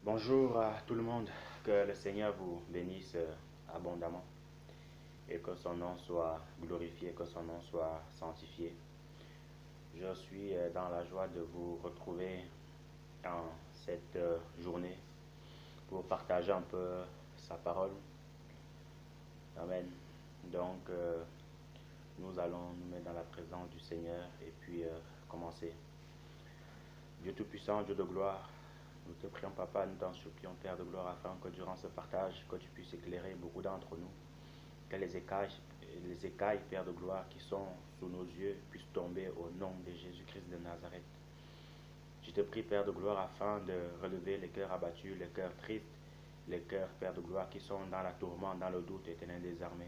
Bonjour à tout le monde, que le Seigneur vous bénisse abondamment et que son nom soit glorifié, que son nom soit sanctifié. Je suis dans la joie de vous retrouver en cette journée pour partager un peu sa parole. Amen. Donc, nous allons nous mettre dans la présence du Seigneur et puis commencer. Dieu Tout-Puissant, Dieu de gloire, nous te prions, Papa, nous t'en supplions, Père de gloire, afin que durant ce partage, que tu puisses éclairer beaucoup d'entre nous, que les écailles, Père de gloire, qui sont sous nos yeux, puissent tomber au nom de Jésus-Christ de Nazareth. Je te prie, Père de gloire, afin de relever les cœurs abattus, les cœurs tristes, les cœurs, Père de gloire, qui sont dans la tourmente, dans le doute, Éternel des armées.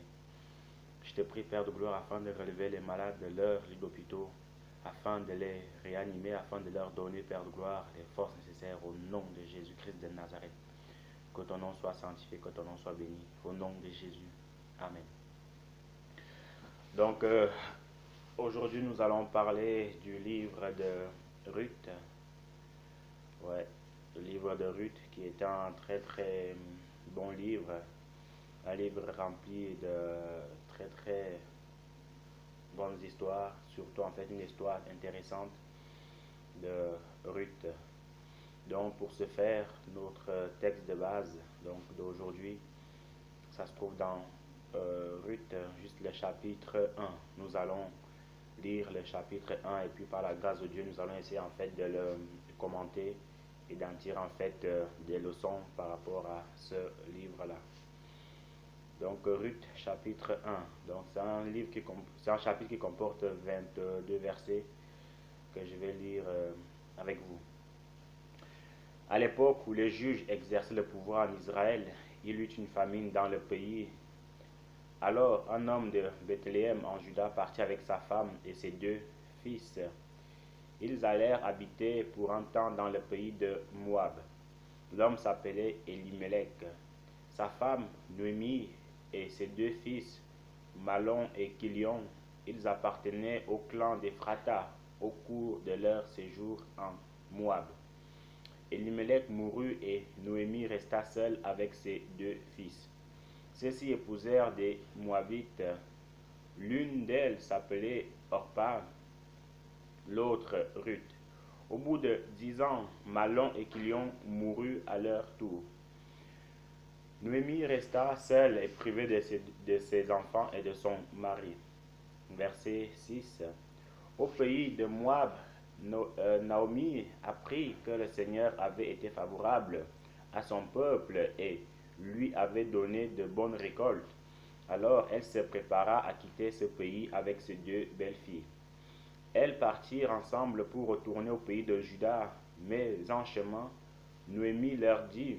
Je te prie, Père de gloire, afin de relever les malades de leur lit d'hôpitaux, afin de les réanimer, afin de leur donner, Père de gloire, les forces nécessaires au nom de Jésus-Christ de Nazareth. Que ton nom soit sanctifié, que ton nom soit béni, au nom de Jésus. Amen. Donc, aujourd'hui, nous allons parler du livre de Ruth. Ouais, le livre de Ruth qui est un très très bon livre. Un livre rempli de très très bonnes histoires, surtout en fait une histoire intéressante de Ruth. Donc pour ce faire, notre texte de base donc d'aujourd'hui, ça se trouve dans Ruth, juste le chapitre 1. Nous allons lire le chapitre 1 et puis par la grâce de Dieu, nous allons essayer en fait de le commenter et d'en tirer en fait des leçons par rapport à ce livre-là. Donc Ruth chapitre 1. Donc c'est un chapitre qui comporte 22 versets que je vais lire avec vous. À l'époque où les juges exerçaient le pouvoir en Israël, il y eut une famine dans le pays. Alors un homme de Bethléem en Juda partit avec sa femme et ses deux fils. Ils allèrent habiter pour un temps dans le pays de Moab. L'homme s'appelait Elimelech. Sa femme Noémie et ses deux fils, Malon et Kilion, ils appartenaient au clan d'Ephrata au cours de leur séjour en Moab. Elimelech mourut et Noémie resta seule avec ses deux fils. Ceux-ci épousèrent des Moabites. L'une d'elles s'appelait Orpa, l'autre Ruth. Au bout de 10 ans, Malon et Kilion moururent à leur tour. Noémie resta seule et privée de ses enfants et de son mari. Verset 6. Au pays de Moab, Naomi apprit que le Seigneur avait été favorable à son peuple et lui avait donné de bonnes récoltes. Alors elle se prépara à quitter ce pays avec ses deux belles-filles. Elles partirent ensemble pour retourner au pays de Juda, mais en chemin, Noémie leur dit: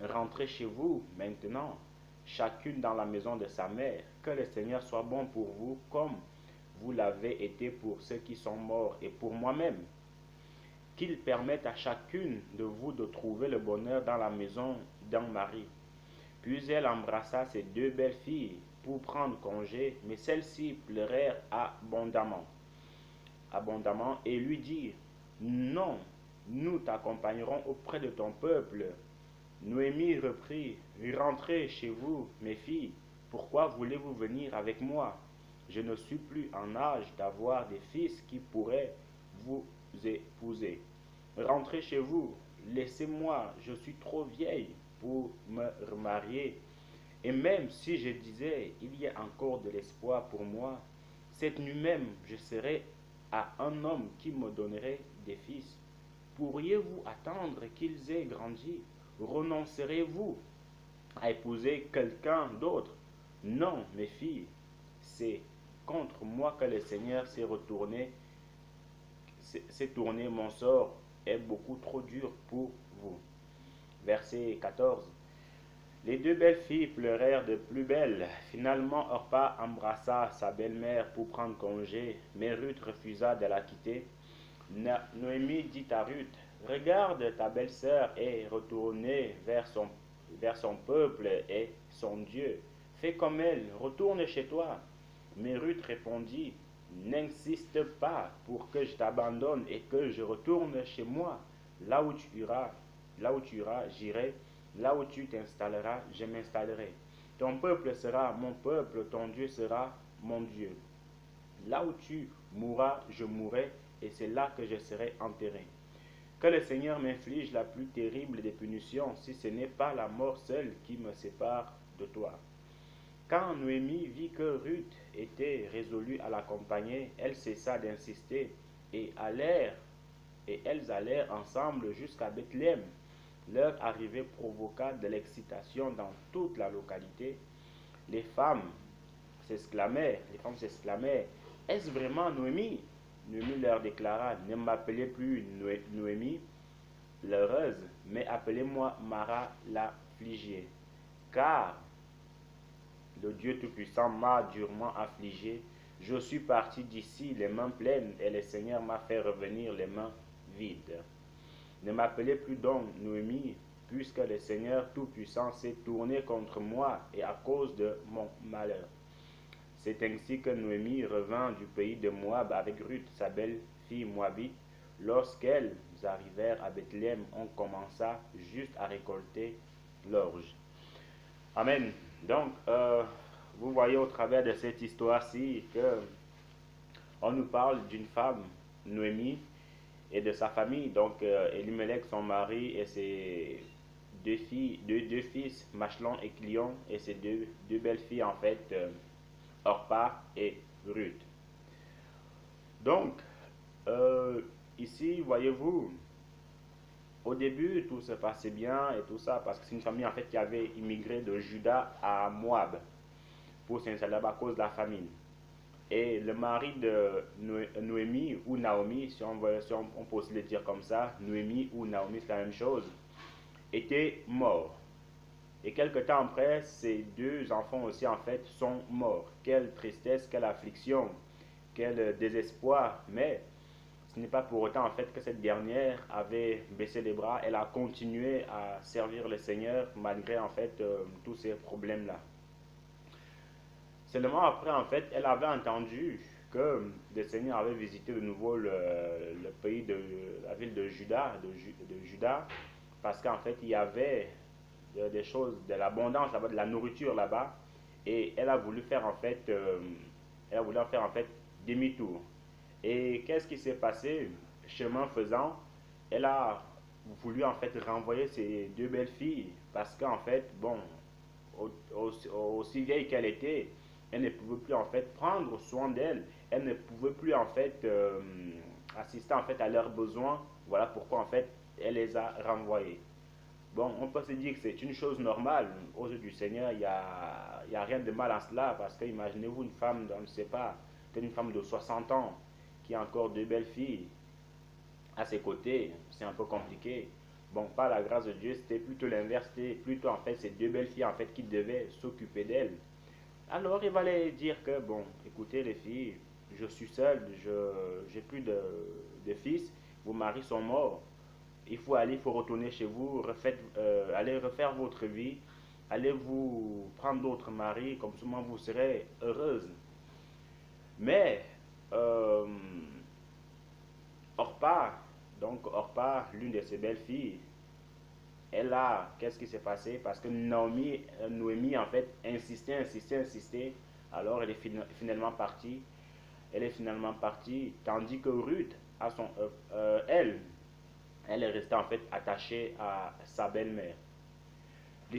rentrez chez vous maintenant, chacune dans la maison de sa mère, que le Seigneur soit bon pour vous comme vous l'avez été pour ceux qui sont morts et pour moi-même. Qu'il permette à chacune de vous de trouver le bonheur dans la maison d'un mari. Puis elle embrassa ses deux belles filles pour prendre congé, mais celles-ci pleurèrent abondamment et lui dirent: non, nous t'accompagnerons auprès de ton peuple. Noémie reprit: rentrez chez vous, mes filles. Pourquoi voulez-vous venir avec moi? Je ne suis plus en âge d'avoir des fils qui pourraient vous épouser. Rentrez chez vous, laissez-moi, je suis trop vieille pour me remarier. Et même si je disais: il y a encore de l'espoir pour moi, cette nuit même je serai à un homme qui me donnerait des fils. Pourriez-vous attendre qu'ils aient grandi? Renoncerez-vous à épouser quelqu'un d'autre? Non, mes filles, c'est contre moi que le Seigneur s'est tourné. Mon sort est beaucoup trop dur pour vous. Verset 14. Les deux belles filles pleurèrent de plus belle. Finalement, Orpa embrassa sa belle-mère pour prendre congé, mais Ruth refusa de la quitter. Noémie dit à Ruth: regarde, ta belle-sœur est retournée vers son peuple et son Dieu. Fais comme elle, retourne chez toi. Mais Ruth répondit: n'insiste pas pour que je t'abandonne et que je retourne chez moi, là où tu iras. là où tu iras, j'irai. Là où tu t'installeras, je m'installerai. Ton peuple sera mon peuple, ton Dieu sera mon Dieu. Là où tu mourras, je mourrai, et c'est là que je serai enterré. Que le Seigneur m'inflige la plus terrible des punitions, si ce n'est pas la mort seule qui me sépare de toi. Quand Noémie vit que Ruth était résolue à l'accompagner, elle cessa d'insister et elles allèrent ensemble jusqu'à Bethléem. Leur arrivée provoqua de l'excitation dans toute la localité. Les femmes s'exclamèrent, est-ce vraiment Noémie? Noémie leur déclara, ne m'appelez plus Noémie l'heureuse, mais appelez-moi Mara l'affligée, car le Dieu Tout-Puissant m'a durement affligé. Je suis parti d'ici les mains pleines et le Seigneur m'a fait revenir les mains vides. Ne m'appelez plus donc Noémie, puisque le Seigneur Tout-Puissant s'est tourné contre moi et à cause de mon malheur. C'est ainsi que Noémie revint du pays de Moab avec Ruth, sa belle-fille moabite. Lorsqu'elles arrivèrent à Bethléem, on commença juste à récolter l'orge. Amen. Donc, vous voyez au travers de cette histoire-ci que on nous parle d'une femme, Noémie, et de sa famille. Donc, Elimelech, son mari, et ses deux fils, Machlon et Clion, et ses deux belles-filles, en fait, Orpa et Ruth. Donc, ici, voyez-vous, au début, tout se passait bien et tout ça, parce que c'est une famille en fait qui avait immigré de Juda à Moab pour s'installer à cause de la famine. Et le mari de Noémie ou Naomi, si on peut aussi le dire comme ça, Noémie ou Naomi, c'est la même chose, était mort. Et quelque temps après, ces deux enfants aussi en fait sont morts. Quelle tristesse, quelle affliction, quel désespoir, mais ce n'est pas pour autant en fait que cette dernière avait baissé les bras, elle a continué à servir le Seigneur malgré en fait tous ces problèmes-là. Seulement après en fait, elle avait entendu que le Seigneur avait visité de nouveau le pays de la ville de Juda, de Juda, parce qu'en fait il y avait des choses, de l'abondance là-bas, de la nourriture là-bas, et elle a voulu faire en fait, demi-tour. Et qu'est-ce qui s'est passé? Chemin faisant, elle a voulu en fait renvoyer ses deux belles filles parce qu'en fait, bon, aussi vieille qu'elle était, elle ne pouvait plus en fait prendre soin d'elle, elle ne pouvait plus en fait assister en fait à leurs besoins. Voilà pourquoi en fait elle les a renvoyées. Bon, on peut se dire que c'est une chose normale aux yeux du Seigneur, il y a rien de mal à cela parce que imaginez-vous une femme, on ne sait pas, peut-être une femme de 60 ans qui a encore deux belles filles à ses côtés, c'est un peu compliqué. Bon, par la grâce de Dieu, c'était plutôt l'inverse, c'était plutôt en fait ces deux belles filles en fait qui devaient s'occuper d'elles. Alors il va leur dire que, bon, écoutez les filles, je suis seul, je n'ai plus de fils, vos maris sont morts, il faut retourner chez vous, allez refaire votre vie, allez vous prendre d'autres maris, comme ça vous serez heureuse. Mais, Orpa, donc Orpa, l'une de ses belles filles, qu'est-ce qui s'est passé? Parce que Noémie, en fait, insistait. Alors, elle est finalement partie, tandis que Ruth, elle est restée en fait attachée à sa belle-mère. Les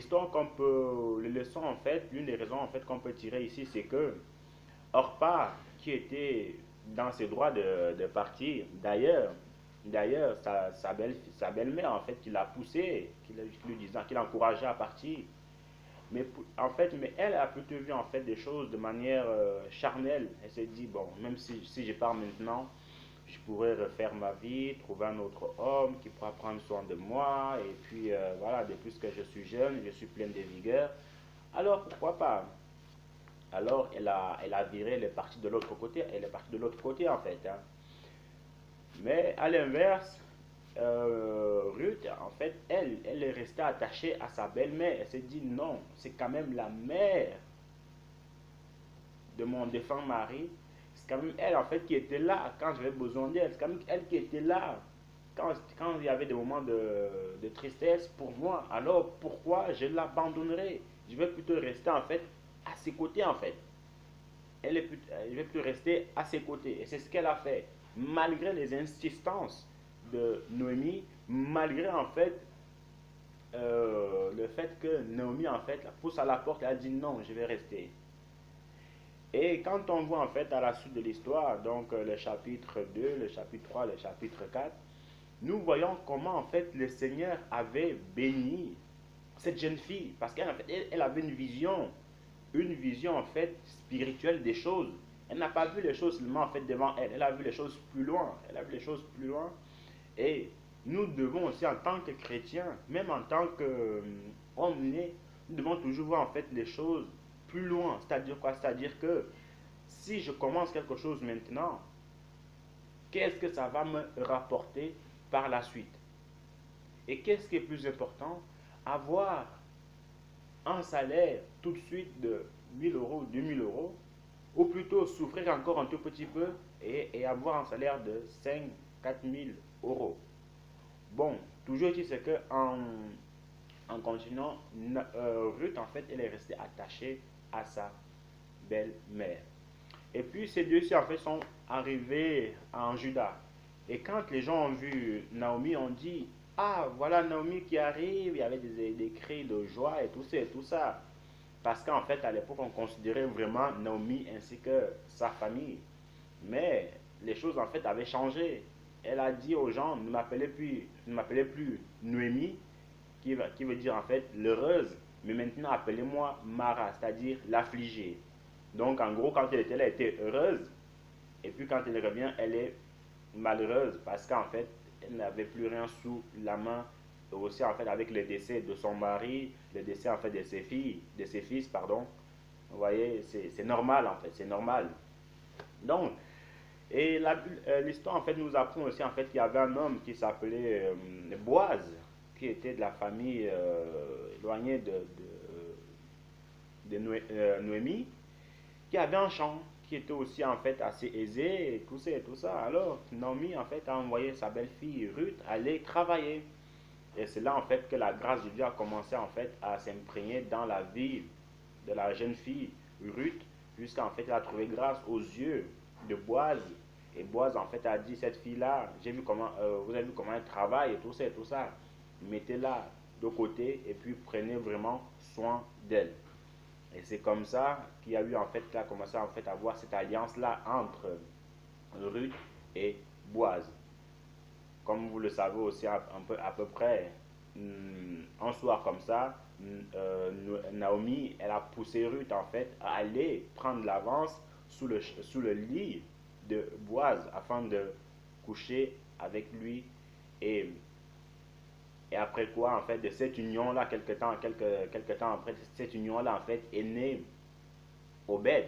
leçons en fait, l'une des raisons en fait qu'on peut tirer ici, c'est que Orpa, qui était dans ses droits de partir, d'ailleurs sa belle-mère en fait qui l'a poussé, qui l'encourageait à partir. Mais en fait, elle a plutôt vu en fait des choses de manière charnelle. Elle s'est dit bon, même si je pars maintenant, je pourrais refaire ma vie, trouver un autre homme qui pourra prendre soin de moi. Et puis voilà, de plus que je suis jeune, je suis pleine de vigueur. Alors pourquoi pas? Alors elle a viré, elle est partie de l'autre côté. Elle est partie de l'autre côté en fait. Hein. Mais à l'inverse, Ruth, en fait, elle est restée attachée à sa belle-mère. Elle s'est dit non, c'est quand même la mère de mon défunt mari. C'est quand même elle, en fait, qui était là quand j'avais besoin d'elle. C'est quand même elle qui était là quand il y avait des moments de tristesse pour moi, alors pourquoi je l'abandonnerai? Je vais plutôt rester en fait à ses côtés en fait. Je vais plutôt rester à ses côtés. Et c'est ce qu'elle a fait. Malgré les insistances de Noémie, malgré en fait le fait que Naomi en fait la pousse à la porte, elle a dit non, je vais rester. Et quand on voit en fait à la suite de l'histoire, donc le chapitre 2, le chapitre 3, le chapitre 4, nous voyons comment en fait le Seigneur avait béni cette jeune fille, parce qu'elle en fait, elle avait une vision en fait spirituelle des choses. Elle n'a pas vu les choses seulement en fait devant elle, elle a vu les choses plus loin, elle a vu les choses plus loin. Et nous devons aussi en tant que chrétiens, même en tant qu'hommes nés, nous devons toujours voir en fait les choses plus loin. C'est-à-dire quoi? C'est-à-dire que si je commence quelque chose maintenant, qu'est-ce que ça va me rapporter par la suite? Et qu'est-ce qui est plus important? Avoir un salaire tout de suite de 1000 euros, 2000 euros, ou plutôt souffrir encore un tout petit peu et avoir un salaire de 5 4000 euros. Bon, toujours dit c'est que en continuant, Ruth en fait elle est restée attachée à sa belle-mère. Et puis ces deux-ci en fait sont arrivés en Juda. Et quand les gens ont vu Naomi, on dit ah voilà Naomi qui arrive, il y avait des cris de joie et tout ça. Parce qu'en fait à l'époque on considérait vraiment Naomi ainsi que sa famille. Mais les choses en fait avaient changé. Elle a dit aux gens ne m'appelez plus Noémie, qui veut dire en fait l'heureuse, mais maintenant appelez-moi Mara, c'est-à-dire l'affligée. Donc en gros, quand elle était là, elle était heureuse, et puis quand elle revient, elle est malheureuse parce qu'en fait, elle n'avait plus rien sous la main. Et aussi en fait avec le décès de son mari, le décès en fait de ses fils, pardon. Vous voyez, c'est normal en fait, c'est normal. Donc, et l'histoire en fait nous apprend aussi en fait qu'il y avait un homme qui s'appelait Boaz, qui était de la famille éloignée de Noémie, qui avait un champ, qui était aussi en fait assez aisé et tout ça et tout ça. Alors Naomi en fait a envoyé sa belle-fille Ruth aller travailler. Et c'est là en fait que la grâce de Dieu a commencé en fait à s'imprégner dans la vie de la jeune fille Ruth, jusqu'à en fait elle a trouvé grâce aux yeux de Boaz. Et Boaz en fait a dit cette fille-là, j'ai vu comment, vous avez vu comment elle travaille et tout ça. Mettez-la de côté et puis prenez vraiment soin d'elle. Et c'est comme ça qu'il y a eu en fait, qu'il a commencé en fait à voir cette alliance-là entre Ruth et Boaz. Comme vous le savez aussi à peu près, un soir comme ça, Naomi, elle a poussé Ruth en fait à aller prendre l'avance sous le lit de Boaz afin de coucher avec lui. Et, et après quoi, en fait, de cette union-là, quelque temps après, cette union-là, en fait, est né Obed.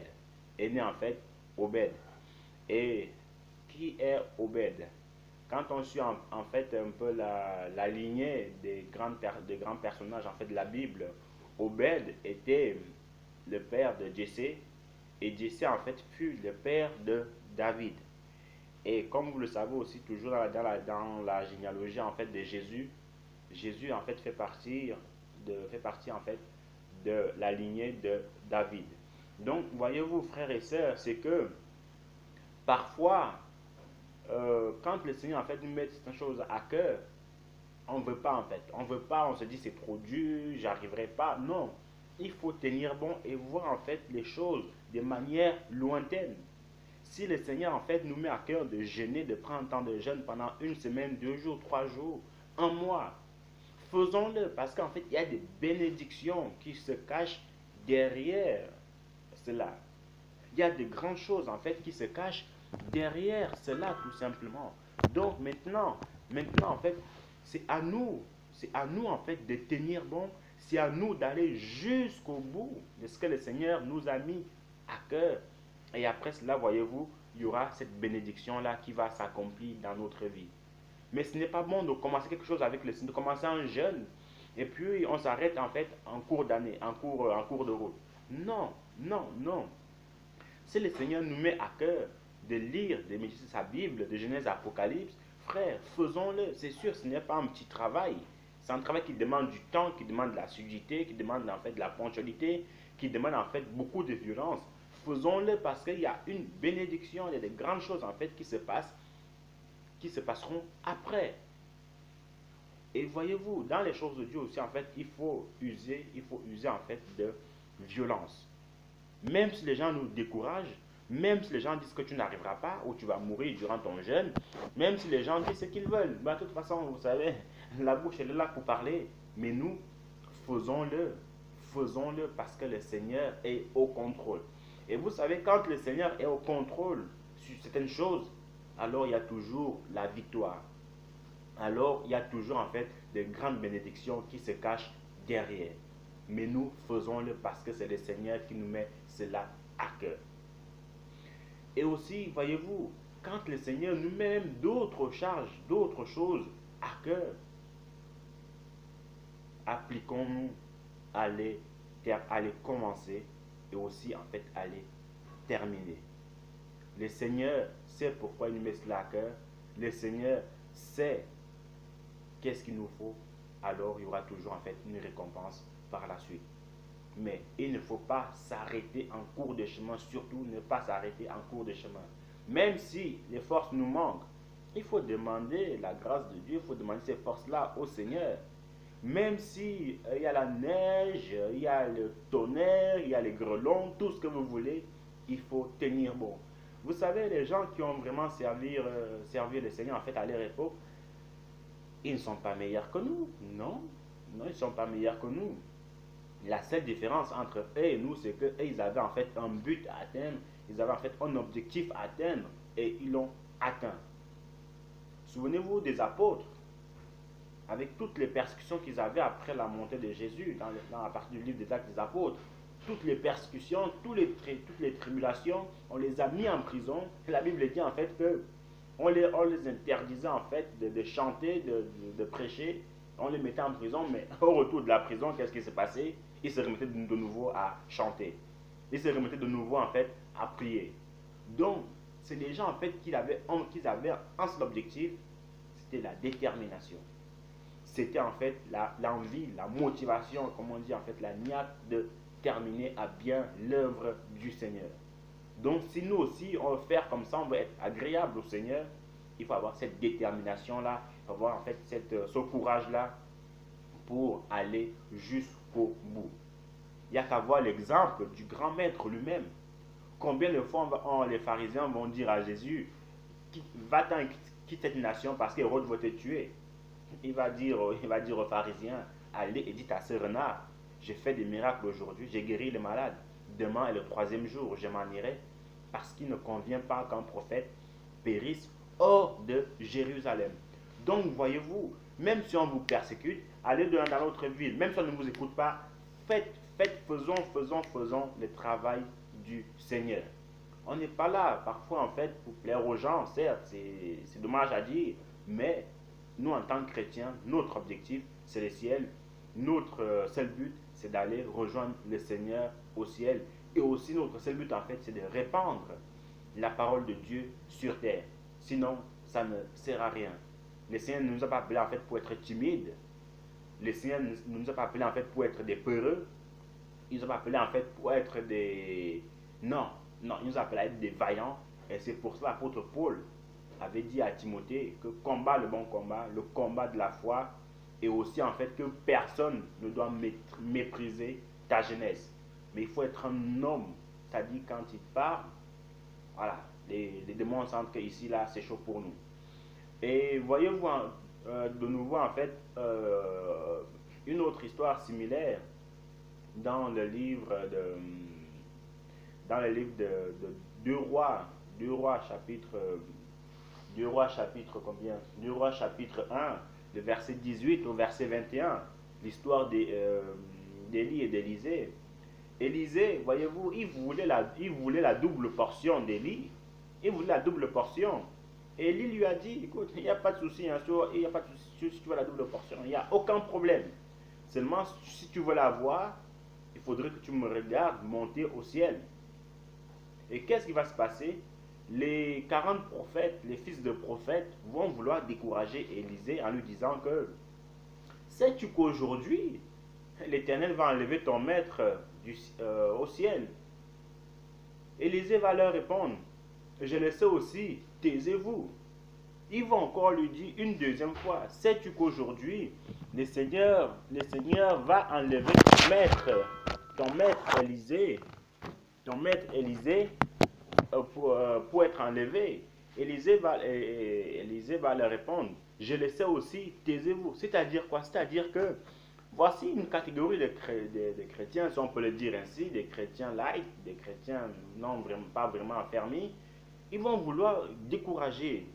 Est né en fait Obed. Et qui est Obed? Quand on suit en fait un peu la lignée des grands personnages en fait de la Bible, Obed était le père de Jessé et Jessé en fait fut le père de David. Et comme vous le savez aussi toujours dans la généalogie en fait de Jésus, Jésus en fait fait partie en fait de la lignée de David. Donc voyez-vous frères et sœurs, c'est que parfois quand le Seigneur en fait nous met certaines choses à cœur, on ne veut pas en fait. On veut pas, on se dit c'est trop dur, j'arriverai pas. Non, il faut tenir bon et voir en fait les choses de manière lointaine. Si le Seigneur en fait nous met à cœur de jeûner, de prendre un temps de jeûne pendant une semaine, 2 jours, 3 jours, un mois, faisons-le parce qu'en fait il y a des bénédictions qui se cachent derrière cela. Il y a de grandes choses en fait qui se cachent derrière cela tout simplement. Donc maintenant en fait, c'est à nous en fait de tenir bon, c'est à nous d'aller jusqu'au bout de ce que le Seigneur nous a mis à cœur. Et après cela, voyez-vous, il y aura cette bénédiction-là qui va s'accomplir dans notre vie. Mais ce n'est pas bon de commencer quelque chose avec le Seigneur, de commencer un jeûne, et puis on s'arrête en fait en cours d'année, en cours de route. Non, non, non. Si le Seigneur nous met à cœur de lire, de méditer sa Bible, de Genèse à Apocalypse, frère, faisons-le. C'est sûr, ce n'est pas un petit travail. C'est un travail qui demande du temps, qui demande de la l'assiduité, qui demande en fait de la ponctualité, qui demande en fait beaucoup de violence. Faisons-le parce qu'il y a une bénédiction, il y a des grandes choses en fait qui se passent, qui se passeront après. Et voyez-vous, dans les choses de Dieu aussi, en fait, il faut user en fait de violence. Même si les gens nous découragent, même si les gens disent que tu n'arriveras pas ou tu vas mourir durant ton jeûne, même si les gens disent ce qu'ils veulent, bah, de toute façon, vous savez, la bouche elle est là pour parler, mais nous, faisons-le. Faisons-le parce que le Seigneur est au contrôle. Et vous savez, quand le Seigneur est au contrôle sur certaines choses, alors il y a toujours la victoire. Alors il y a toujours en fait de grandes bénédictions qui se cachent derrière. Mais nous faisons-le parce que c'est le Seigneur qui nous met cela à cœur. Et aussi, voyez-vous, quand le Seigneur nous met même d'autres charges, d'autres choses à cœur, appliquons-nous à les commencer et aussi en fait à les terminer. Le Seigneur sait pourquoi il nous met cela à cœur. Le Seigneur sait qu'est-ce qu'il nous faut. Alors il y aura toujours en fait une récompense par la suite. Mais il ne faut pas s'arrêter en cours de chemin, surtout ne pas s'arrêter en cours de chemin. Même si les forces nous manquent, il faut demander la grâce de Dieu, il faut demander ces forces-là au Seigneur. Même si il y a la neige, il y a le tonnerre, il y a les grêlons, tout ce que vous voulez, il faut tenir bon. Vous savez, les gens qui ont vraiment servi le Seigneur en fait à leur époque, ils ne sont pas meilleurs que nous. Non, non, ils ne sont pas meilleurs que nous. La seule différence entre eux et nous, c'est qu'eux, ils avaient en fait un but à atteindre, ils avaient en fait un objectif à atteindre et ils l'ont atteint. Souvenez-vous des apôtres, avec toutes les persécutions qu'ils avaient après la montée de Jésus, dans la partie du livre des Actes des Apôtres, toutes les persécutions, toutes les tribulations, on les a mis en prison. Et la Bible dit en fait que on les interdisait en fait de chanter, de prêcher, on les mettait en prison, mais au retour de la prison, qu'est-ce qui s'est passé? Ils se remettaient de nouveau à chanter. Ils se remettaient de nouveau en fait à prier. Donc, c'est des gens en fait qui avaient un seul objectif, c'était la détermination. C'était en fait l'envie, la motivation, comme on dit en fait, la niaque de terminer à bien l'œuvre du Seigneur. Donc, si nous aussi, on veut faire comme ça, on veut être agréable au Seigneur, il faut avoir cette détermination-là, il faut avoir en fait ce courage-là pour aller jusqu'au bout. Il n'y a qu'à voir l'exemple du grand maître lui-même. Combien de fois les pharisiens vont dire à Jésus, va-t'en, quitte cette nation parce qu'Hérode va te tuer. Il va dire aux pharisiens, allez et dites à ce renard, j'ai fait des miracles aujourd'hui, j'ai guéri les malades. Demain est le 3e jour, je m'en irai, parce qu'il ne convient pas qu'un prophète périsse hors de Jérusalem. Donc, voyez-vous, même si on vous persécute, allez dans l'autre ville, même si on ne vous écoute pas, faisons le travail du Seigneur. On n'est pas là, parfois, en fait, pour plaire aux gens, certes, c'est dommage à dire, mais nous, en tant que chrétiens, notre objectif, c'est le ciel. Notre seul but, c'est d'aller rejoindre le Seigneur au ciel. Et aussi, notre seul but, en fait, c'est de répandre la parole de Dieu sur terre. Sinon, ça ne sert à rien. Le Seigneur ne nous a pas appelés, en fait, pour être timides. Le Seigneur ne nous a pas appelés, en fait, pour être des peureux. Il nous a pas appelés, en fait, pour être des... Non, il nous a appelés à être des vaillants. Et c'est pour cela l'apôtre Paul avait dit à Timothée que combat le bon combat, le combat de la foi, et aussi en fait que personne ne doit mépriser ta jeunesse. Mais il faut être un homme, c'est-à-dire quand il parle, voilà, les démons sentent qu'ici, là, c'est chaud pour nous. Et voyez-vous de nouveau en fait une autre histoire similaire dans le livre de 2 rois, 2 rois chapitre 1, le verset 18 au verset 21, l'histoire d'Élie et d'Élisée. Élisée, voyez-vous, il voulait la double portion d'Élie. Il voulait la double portion. Et Élie lui a dit, écoute, il n'y a pas de souci, hein, il n'y a pas de souci si tu veux la double portion, il n'y a aucun problème. Seulement, si tu veux l'avoir, il faudrait que tu me regardes monter au ciel. Et qu'est-ce qui va se passer? les 40 prophètes, les fils de prophètes, vont vouloir décourager Élisée en lui disant que sais-tu qu'aujourd'hui, l'Éternel va enlever ton maître au ciel. Élisée va leur répondre, je le sais aussi, taisez-vous. Ils vont encore lui dire une deuxième fois, sais-tu qu'aujourd'hui, le Seigneur va enlever ton maître Élisée pour être enlevé. Élisée va leur répondre, je le sais aussi, taisez-vous. C'est-à-dire quoi? C'est-à-dire que voici une catégorie de chrétiens, si on peut le dire ainsi, des chrétiens light, des chrétiens non vraiment, pas vraiment affermis. Ils vont vouloir décourager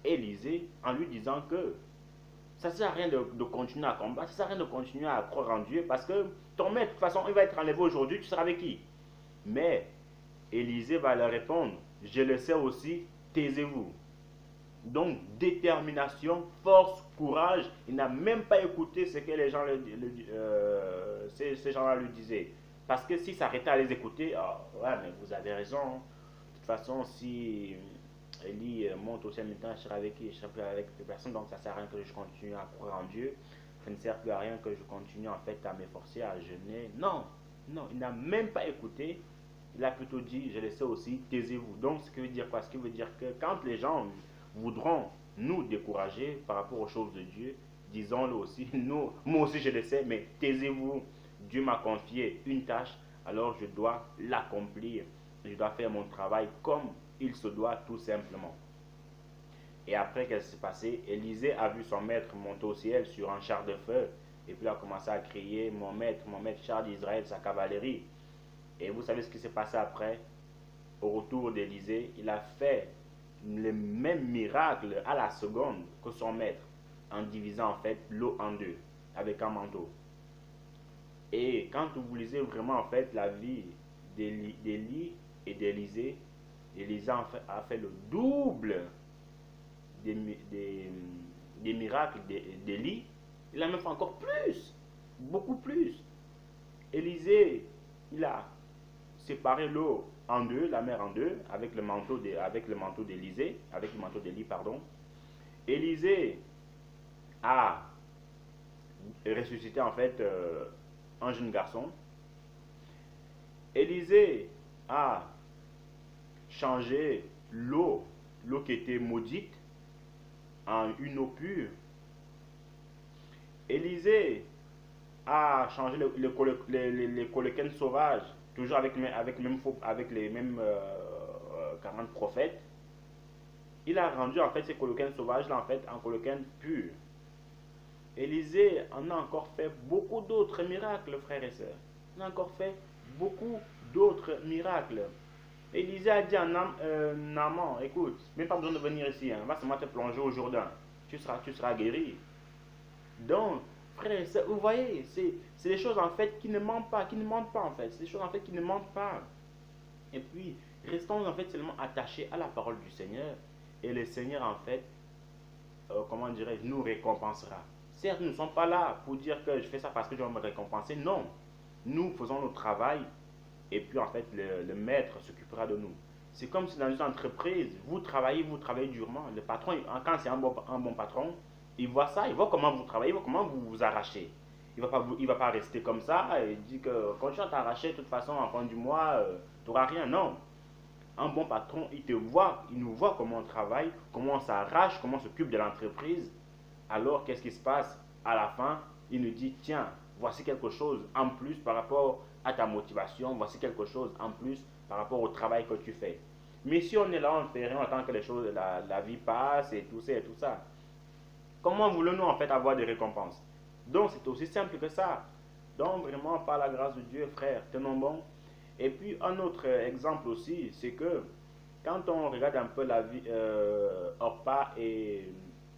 Élisée en lui disant que ça ne sert à rien de continuer à combattre, ça ne sert à rien de continuer à croire en Dieu parce que ton maître, de toute façon, il va être enlevé aujourd'hui, tu seras avec qui? Mais Élisée va leur répondre, je le sais aussi, taisez-vous. Donc, détermination, force, courage. Il n'a même pas écouté ce que les gens ces gens-là lui disaient. Parce que s'il s'arrêtait à les écouter, oh, ouais, mais vous avez raison. De toute façon, si Élie monte au ciel maintenant, je serai avec qui? Je serai plus avec personne. Donc, ça ne sert à rien que je continue à croire en Dieu. Ça ne sert plus à rien que je continue en fait à m'efforcer, à jeûner. Non, non, il n'a même pas écouté. Il a plutôt dit, je le sais aussi, taisez-vous. Donc, ce qui veut dire quoi? Ce qui veut dire que quand les gens voudront nous décourager par rapport aux choses de Dieu, disons-le aussi, nous, moi aussi je le sais, mais taisez-vous, Dieu m'a confié une tâche, alors je dois l'accomplir, je dois faire mon travail comme il se doit tout simplement. Et après, qu'est-ce qui s'est passé? Élisée a vu son maître monter au ciel sur un char de feu, et puis il a commencé à crier, mon maître, char d'Israël, sa cavalerie. Et vous savez ce qui s'est passé après? Au retour d'Élisée, il a fait le même miracle à la seconde que son maître, en divisant en fait l'eau en deux avec un manteau. Et quand vous lisez vraiment en fait la vie d'Élie et d'Élisée, Élisée a fait le double des miracles d'Élie. Il a même fait encore plus, beaucoup plus. Élisée, il a séparé l'eau en deux, la mer en deux, avec le manteau d'Élisée, avec le manteau d'Élie, pardon. Élisée a ressuscité en fait un jeune garçon. Élisée a changé l'eau qui était maudite, en une eau pure. Élisée a changé les colocènes sauvages, toujours avec les mêmes 40 prophètes. Il a rendu en fait ces colocènes sauvages là en fait en colocènes purs. Élisée en a encore fait beaucoup d'autres miracles, frères et sœurs. Il a encore fait beaucoup d'autres miracles. Élisée a dit à Naaman, écoute, même pas besoin de venir ici, hein, va seulement te plonger au Jourdain. Tu seras guéri. Donc, frères et sœurs, vous voyez, c'est des choses en fait qui ne mentent pas, en fait. C'est des choses en fait qui ne mentent pas. Et puis, restons en fait seulement attachés à la parole du Seigneur. Et le Seigneur en fait, comment dirais-je, nous récompensera. Certes, nous ne sommes pas là pour dire que je fais ça parce que je vais me récompenser. Non. Nous faisons notre travail et puis en fait, le maître s'occupera de nous. C'est comme si dans une entreprise, vous travaillez durement. Le patron, quand c'est un bon patron, il voit ça, il voit comment vous travaillez, il voit comment vous vous arrachez. Il ne va pas rester comme ça et dire que quand tu vas t'arracher, de toute façon, en fin du mois, tu n'auras rien. Non. Un bon patron, il nous voit comment on travaille, comment on s'arrache, comment on s'occupe de l'entreprise. Alors, qu'est-ce qui se passe? À la fin, il nous dit, tiens, voici quelque chose en plus par rapport à ta motivation, voici quelque chose en plus par rapport au travail que tu fais. Mais si on est là, on fait rien, on attend que les choses, la vie passe et tout ça et tout ça. Comment voulons-nous en fait avoir des récompenses? Donc c'est aussi simple que ça. Donc vraiment par la grâce de Dieu, frère, tenons bon. Et puis un autre exemple aussi, c'est que quand on regarde un peu la vie Orpa et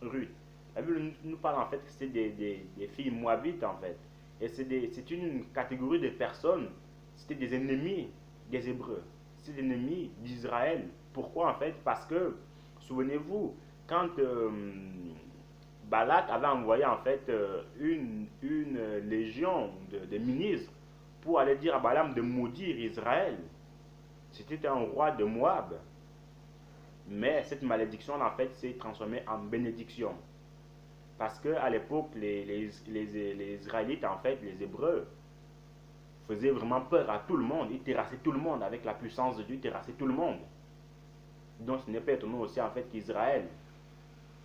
Ruth, la Bible nous parle en fait que c'est des filles moabites en fait. Et c'est une catégorie de personnes, c'était des ennemis des Hébreux, c'est des ennemis d'Israël. Pourquoi en fait? Parce que, souvenez-vous, quand Balak avait envoyé en fait une légion de ministres pour aller dire à Balaam de maudire Israël. C'était un roi de Moab. Mais cette malédiction, en fait, s'est transformée en bénédiction. Parce qu'à l'époque, les Israélites, en fait, les Hébreux, faisaient vraiment peur à tout le monde. Ils terrassaient tout le monde avec la puissance de Dieu, ils terrassaient tout le monde. Donc ce n'est pas étonnant aussi, en fait, qu'Israël,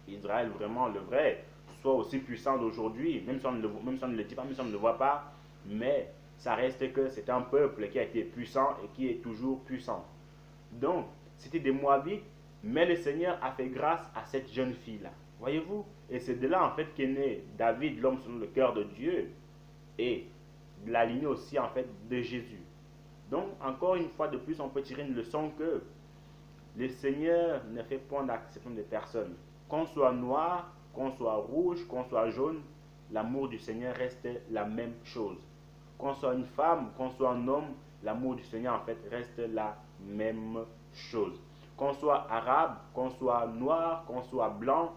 Israël vraiment le vrai, soit aussi puissant d'aujourd'hui, même si on ne le dit pas, même si on ne le voit pas, mais ça reste que c'est un peuple qui a été puissant et qui est toujours puissant. Donc, c'était des Moabites, mais le Seigneur a fait grâce à cette jeune fille-là. Voyez-vous? Et c'est de là, en fait, qu'est né David, l'homme selon le cœur de Dieu, et de la lignée aussi, en fait, de Jésus. Donc, encore une fois de plus, on peut tirer une leçon que le Seigneur ne fait point d'acception de personnes. Qu'on soit noir, qu'on soit rouge, qu'on soit jaune, l'amour du Seigneur reste la même chose. Qu'on soit une femme, qu'on soit un homme, l'amour du Seigneur en fait reste la même chose. Qu'on soit arabe, qu'on soit noir, qu'on soit blanc,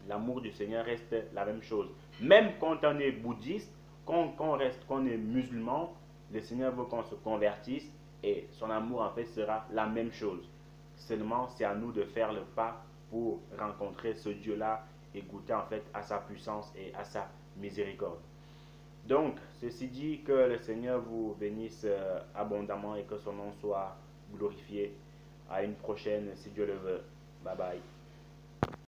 l'amour du Seigneur reste la même chose. Même quand on est bouddhiste, qu'on est musulman, le Seigneur veut qu'on se convertisse et son amour en fait sera la même chose. Seulement c'est à nous de faire le pas pour rencontrer ce Dieu-là et goûter en fait à sa puissance et à sa miséricorde. Donc, ceci dit, que le Seigneur vous bénisse abondamment et que son nom soit glorifié. À une prochaine, si Dieu le veut. Bye bye.